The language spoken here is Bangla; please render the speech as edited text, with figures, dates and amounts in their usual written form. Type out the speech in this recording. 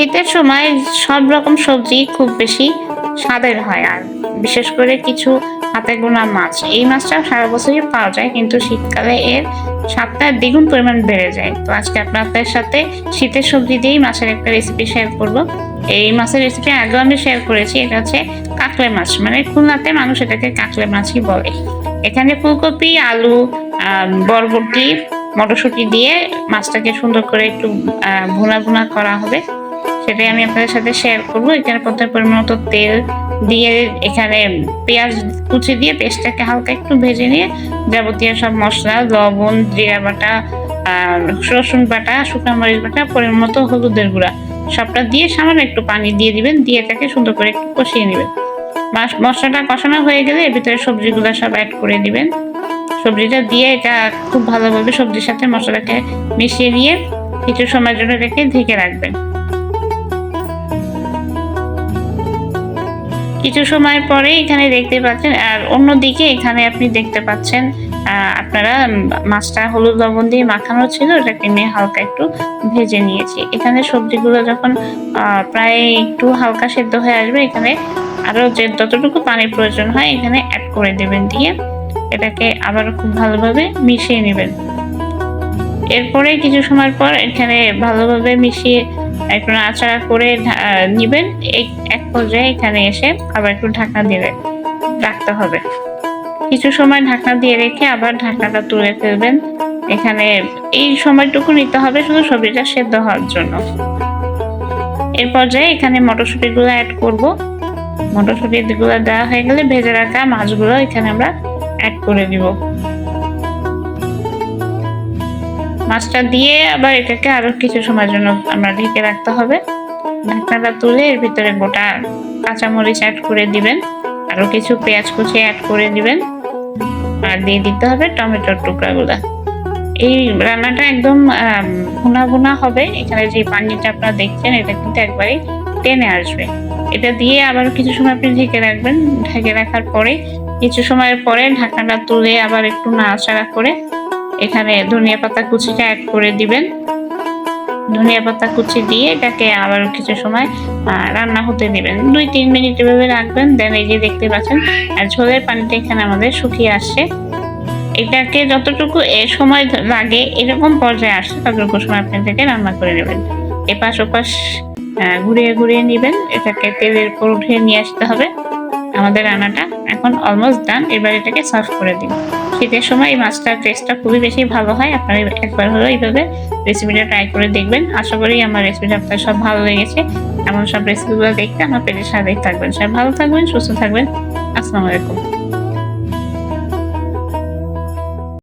শীতের সময় সব রকম সবজি খুব বেশি স্বাদের হয়, আর বিশেষ করে কিছু হাতে গোনা মাছ। এই মাছটা সারা বছরই পাওয়া যায়, কিন্তু শীতকালে এর স্বাদটা দ্বিগুণ পরিমাণ বেড়ে যায়। তো আজকে আপনাদের সাথে শীতের সবজি দিয়েই মাছের একটা রেসিপি শেয়ার করব। এই মাছের রেসিপি আগেও আমি শেয়ার করেছি। এটা হচ্ছে কাঁকড়ে মাছ, মানে খুলনাতে মানুষ এটাকে কাঁকড়ে মাছই বলে। এখানে ফুলকপি, আলু, বরবটি, মটরশুঁটি দিয়ে মাছটাকে সুন্দর করে একটু ভুনা ভুনা করা হবে, সেটাই আমি আপনাদের সাথে শেয়ার করবো। এখানে প্রথমে পরিমাণ মতো তেল দিয়ে এখানে পেঁয়াজ কুচি দিয়ে পেঁয়াজটাকে হালকা একটু ভেজে নিয়ে যাবতীয় সব মশলা, লবণ, জিরা বাটা, রসুন বাটা, শুকনো মরিচ বাটা, পরিমাণ মতো হলুদের গুঁড়া সবটা দিয়ে সামান্য একটু পানি দিয়ে দিবেন, দিয়ে এটাকে সুন্দর করে একটু কষিয়ে নেবেন। মশলাটা কষানো হয়ে গেলে এর ভিতরে সবজিগুলো সব অ্যাড করে দিবেন। সবজিটা দিয়ে এটা খুব ভালোভাবে সবজির সাথে মশলাটাকে মিশিয়ে নিয়ে কিছু সময়ের জন্য এটাকে ঢেকে রাখবেন। কিছু সময় পরে এখানে দেখতে পাচ্ছেন, আর অন্যদিকে এখানে আপনি দেখতে পাচ্ছেন আপনারা মাছটা হলুদ লবণ দিয়ে মাখানো ছিল, ওটাকে নিয়ে হালকা একটু ভেজে নিয়েছি। এখানে সবজিগুলো যখন প্রায় একটু হালকা সেদ্ধ হয়ে আসবে, এখানে আরো যে যতটুকু পানির প্রয়োজন হয় এখানে অ্যাড করে দেবেন, দিয়ে এটাকে আবার খুব ভালোভাবে মিশিয়ে নেবেন। এরপরে কিছু সময় পর এখানে ভালোভাবে মিশিয়ে একটু নাড়াচাড়া করে নিবেন। এক পর্যায়ে এখানে এসে আবার একটু ঢাকনা দিয়ে রাখতে হবে। কিছু সময় ঢাকনা দিয়ে রেখে আবার ঢাকনাটা তুলে ফেলবেন। এখানে এই সময়টুকু নিতে হবে শুধু সবজিটা সেদ্ধ হওয়ার জন্য। এর পর্যায়ে এখানে মটরশুঁটিগুলো অ্যাড করব। মটরশুঁটিগুলো দেওয়া হয়ে গেলে ভেজে রাখা মাছগুলো এখানে আমরা অ্যাড করে দিব। মাছটা দিয়ে আবার এটাকে আরো কিছু সময়ের জন্য আমরা ঢেকে রাখতে হবে। ঢাকনাটা তুলে এর ভিতরে গোটা কাঁচামরিচ অ্যাড করে দিবেন, আরো কিছু পেঁয়াজ কুচি অ্যাড করে দিবেন, আর দিয়ে দিতে হবে টমেটোর টুকরাগুলো। এই রান্নাটা একদম ভুনা ভুনা হবে। এখানে যে পানিটা আপনারা দেখছেন এটা কিন্তু একবারে টেনে আসবে। এটা দিয়ে আবার কিছু সময় আপনি ঢেকে রাখবেন। ঢেকে রাখার পরে কিছু সময়ের পরে ঢাকনাটা তুলে আবার একটু নাড়াচাড়া করে এখানে ধনিয়া পাতা কুচিটা অ্যাড করে দিবেন। ধনিয়া পাতা কুচি দিয়ে এটাকে আবার কিছু সময় রান্না হতে দিবেন। 2-3 মিনিট এভাবে রাখবেন। দেন এই যে দেখতে পাচ্ছেন ঝোলের পানিটা এখানে আমাদের শুকিয়ে আসছে। এটাকে যতটুকু সময় লাগে এরকম পর্যায়ে আসছে ততটুকু সময় আপনি থেকে রান্না করে নেবেন। এপাশ ওপাশ ঘুরিয়ে ঘুরিয়ে নেবেন। এটাকে তেলের উপর উঠিয়ে নিয়ে আসতে হবে। আমাদের রান্নাটা এখন অলমোস্ট ডান। এবার এটাকে সার্ভ করে দিন। শীতের সময় এই মাছটার টেস্টটা খুবই বেশি ভালো হয়। আপনারা একবার হলেও এইভাবে রেসিপিটা ট্রাই করে দেখবেন। আশা করি আমার রেসিপিটা আপনার সব ভালো লেগেছে। এমন সব রেসিপিগুলো দেখতে আমার পেজের সাথেই থাকবেন। সবাই ভালো থাকবেন, সুস্থ থাকবেন। আসসালামু আলাইকুম।